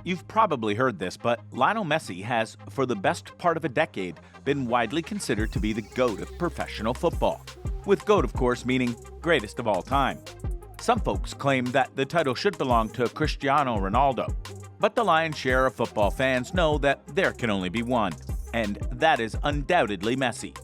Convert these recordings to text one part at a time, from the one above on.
You've probably heard this, but Lionel Messi has, for the best part of a decade, been widely considered to be the GOAT of professional football. With GOAT, of course, meaning greatest of all time. Some folks claim that the title should belong to Cristiano Ronaldo, but the lion's share of football fans know that there can only be one, and that is undoubtedly Messi.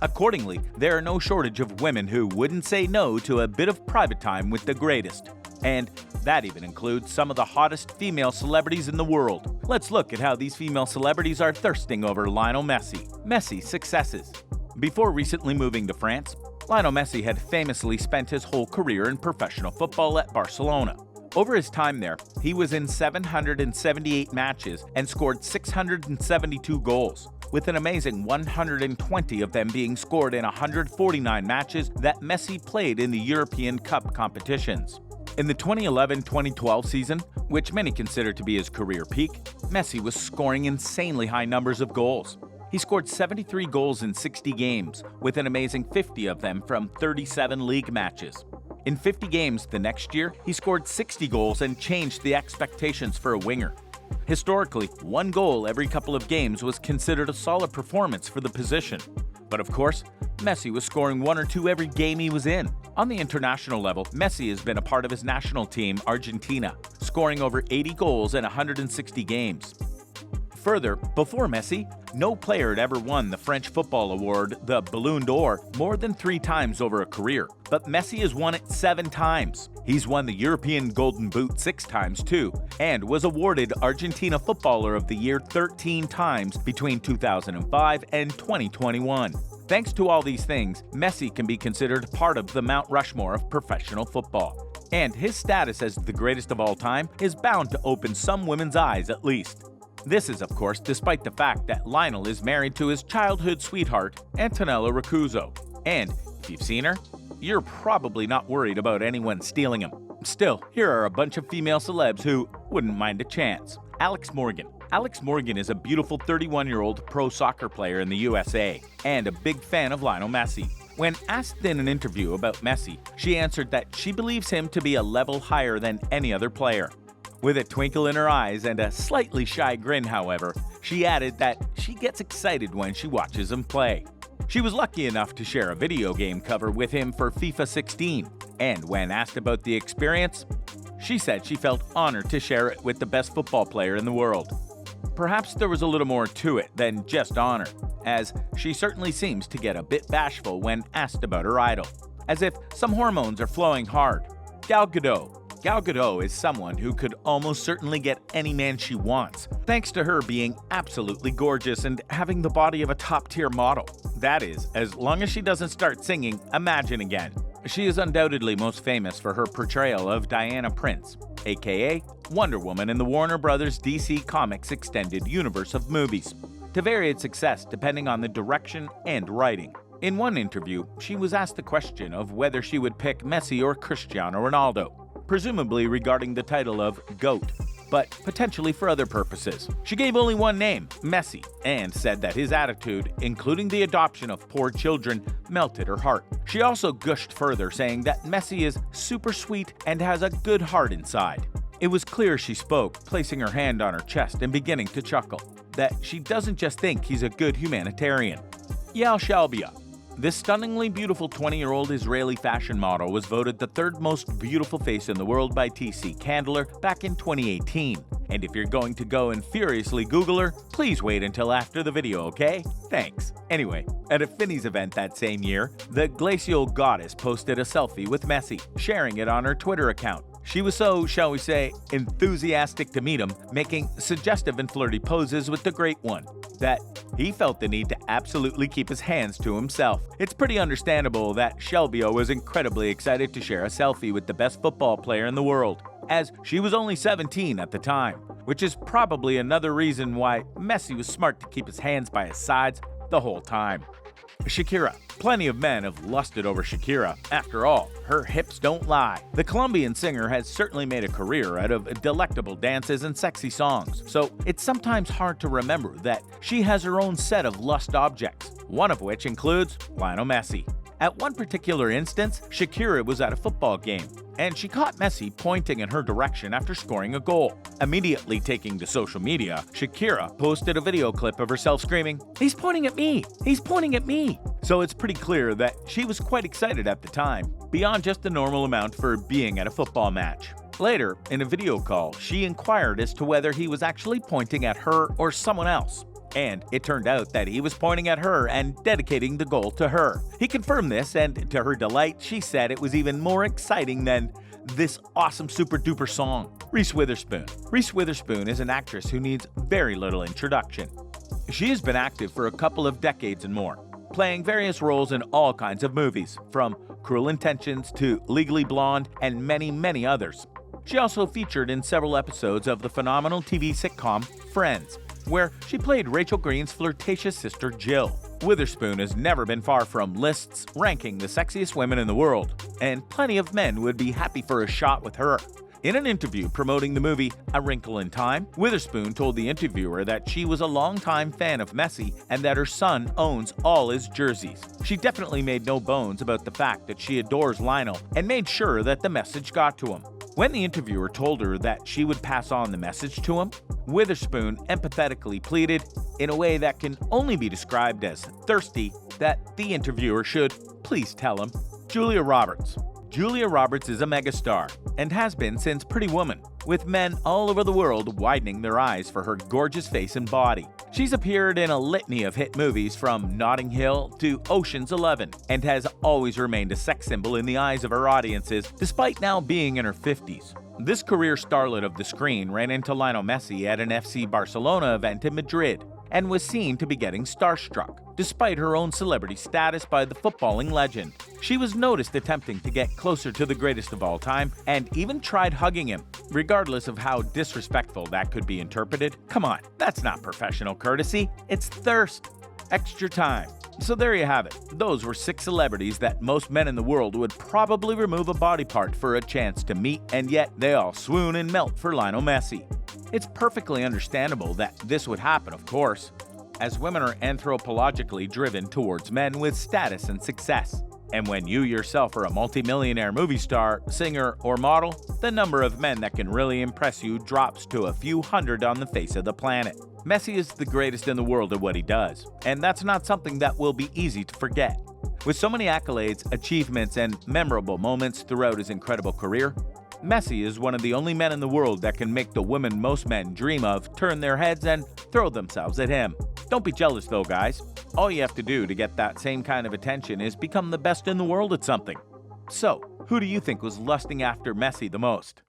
Accordingly, there are no shortage of women who wouldn't say no to a bit of private time with the greatest. And that even includes some of the hottest female celebrities in the world. Let's look at how these female celebrities are thirsting over Lionel Messi. Messi's successes. Before recently moving to France, Lionel Messi had famously spent his whole career in professional football at Barcelona. Over his time there, he was in 778 matches and scored 672 goals, with an amazing 120 of them being scored in 149 matches that Messi played in the European Cup competitions. In the 2011-2012 season, which many consider to be his career peak, Messi was scoring insanely high numbers of goals. He scored 73 goals in 60 games, with an amazing 50 of them from 37 league matches. In 50 games the next year, he scored 60 goals and changed the expectations for a winger. Historically, one goal every couple of games was considered a solid performance for the position. But of course, Messi was scoring one or two every game he was in. On the international level, Messi has been a part of his national team, Argentina, scoring over 80 goals in 160 games. Further, before Messi, no player had ever won the French football award, the Ballon d'Or, more than 3 times over a career. But Messi has won it 7 times. He's won the European Golden Boot 6 times too, and was awarded Argentina Footballer of the Year 13 times between 2005 and 2021. Thanks to all these things, Messi can be considered part of the Mount Rushmore of professional football. And his status as the greatest of all time is bound to open some women's eyes at least. This is, of course, despite the fact that Lionel is married to his childhood sweetheart, Antonella Rocuzzo. And if you've seen her, you're probably not worried about anyone stealing him. Still, here are a bunch of female celebs who wouldn't mind a chance. Alex Morgan. Alex Morgan is a beautiful 31-year-old pro soccer player in the USA and a big fan of Lionel Messi. When asked in an interview about Messi, she answered that she believes him to be a level higher than any other player. With a twinkle in her eyes and a slightly shy grin, however, she added that she gets excited when she watches him play. She was lucky enough to share a video game cover with him for FIFA 16, and when asked about the experience, she said she felt honored to share it with the best football player in the world. Perhaps there was a little more to it than just honor, as she certainly seems to get a bit bashful when asked about her idol, as if some hormones are flowing hard. Gadot. Gal Gadot is someone who could almost certainly get any man she wants, thanks to her being absolutely gorgeous and having the body of a top-tier model. That is, as long as she doesn't start singing Imagine again. She is undoubtedly most famous for her portrayal of Diana Prince, aka Wonder Woman in the Warner Bros. DC Comics extended universe of movies, to varied success depending on the direction and writing. In one interview, she was asked the question of whether she would pick Messi or Cristiano Ronaldo, presumably regarding the title of GOAT, but potentially for other purposes. She gave only one name, Messi, and said that his attitude, including the adoption of poor children, melted her heart. She also gushed further, saying that Messi is super sweet and has a good heart inside. It was clear she spoke, placing her hand on her chest and beginning to chuckle, that she doesn't just think he's a good humanitarian. Yao Shalbia. This stunningly beautiful 20-year-old Israeli fashion model was voted the 3rd most beautiful face in the world by TC Candler back in 2018. And if you're going to go and furiously Google her, please wait until after the video, okay? Thanks. Anyway, at a Finnies event that same year, the glacial goddess posted a selfie with Messi, sharing it on her Twitter account. She was so, shall we say, enthusiastic to meet him, making suggestive and flirty poses with the Great One, that he felt the need to absolutely keep his hands to himself. It's pretty understandable that Shalbia was incredibly excited to share a selfie with the best football player in the world, as she was only 17 at the time, which is probably another reason why Messi was smart to keep his hands by his sides the whole time. Shakira. Plenty of men have lusted over Shakira. After all, her hips don't lie. The Colombian singer has certainly made a career out of delectable dances and sexy songs, so it's sometimes hard to remember that she has her own set of lust objects, one of which includes Lionel Messi. At one particular instance, Shakira was at a football game, and she caught Messi pointing in her direction after scoring a goal. Immediately taking to social media, Shakira posted a video clip of herself screaming, "He's pointing at me! He's pointing at me!" So it's pretty clear that she was quite excited at the time, beyond just the normal amount for being at a football match. Later, in a video call, she inquired as to whether he was actually pointing at her or someone else. And it turned out that he was pointing at her and dedicating the goal to her. He confirmed this, and to her delight, she said it was even more exciting than this awesome super duper song. Reese Witherspoon. Reese Witherspoon is an actress who needs very little introduction. She has been active for a couple of decades and more, playing various roles in all kinds of movies, from Cruel Intentions to Legally Blonde and many, many others. She also featured in several episodes of the phenomenal TV sitcom Friends, where she played Rachel Green's flirtatious sister Jill. Witherspoon has never been far from lists ranking the sexiest women in the world, and plenty of men would be happy for a shot with her. In an interview promoting the movie A Wrinkle in Time, Witherspoon told the interviewer that she was a longtime fan of Messi and that her son owns all his jerseys. She definitely made no bones about the fact that she adores Lionel and made sure that the message got to him. When the interviewer told her that she would pass on the message to him, Witherspoon empathetically pleaded, in a way that can only be described as thirsty, that the interviewer should please tell him. Julia Roberts. Julia Roberts is a megastar, and has been since Pretty Woman, with men all over the world widening their eyes for her gorgeous face and body. She's appeared in a litany of hit movies from Notting Hill to Ocean's 11, and has always remained a sex symbol in the eyes of her audiences, despite now being in her 50s. This career starlet of the screen ran into Lionel Messi at an FC Barcelona event in Madrid, and was seen to be getting starstruck, despite her own celebrity status by the footballing legend. She was noticed attempting to get closer to the greatest of all time, and even tried hugging him, regardless of how disrespectful that could be interpreted. Come on, that's not professional courtesy, it's thirst. Extra time. So there you have it. Those were 6 celebrities that most men in the world would probably remove a body part for a chance to meet, and yet they all swoon and melt for Lionel Messi. It's perfectly understandable that this would happen, of course, as women are anthropologically driven towards men with status and success. And when you yourself are a multimillionaire movie star, singer, or model, the number of men that can really impress you drops to a few hundred on the face of the planet. Messi is the greatest in the world at what he does, and that's not something that will be easy to forget. With so many accolades, achievements, and memorable moments throughout his incredible career, Messi is one of the only men in the world that can make the women most men dream of turn their heads and throw themselves at him. Don't be jealous though, guys. All you have to do to get that same kind of attention is become the best in the world at something. So, who do you think was lusting after Messi the most?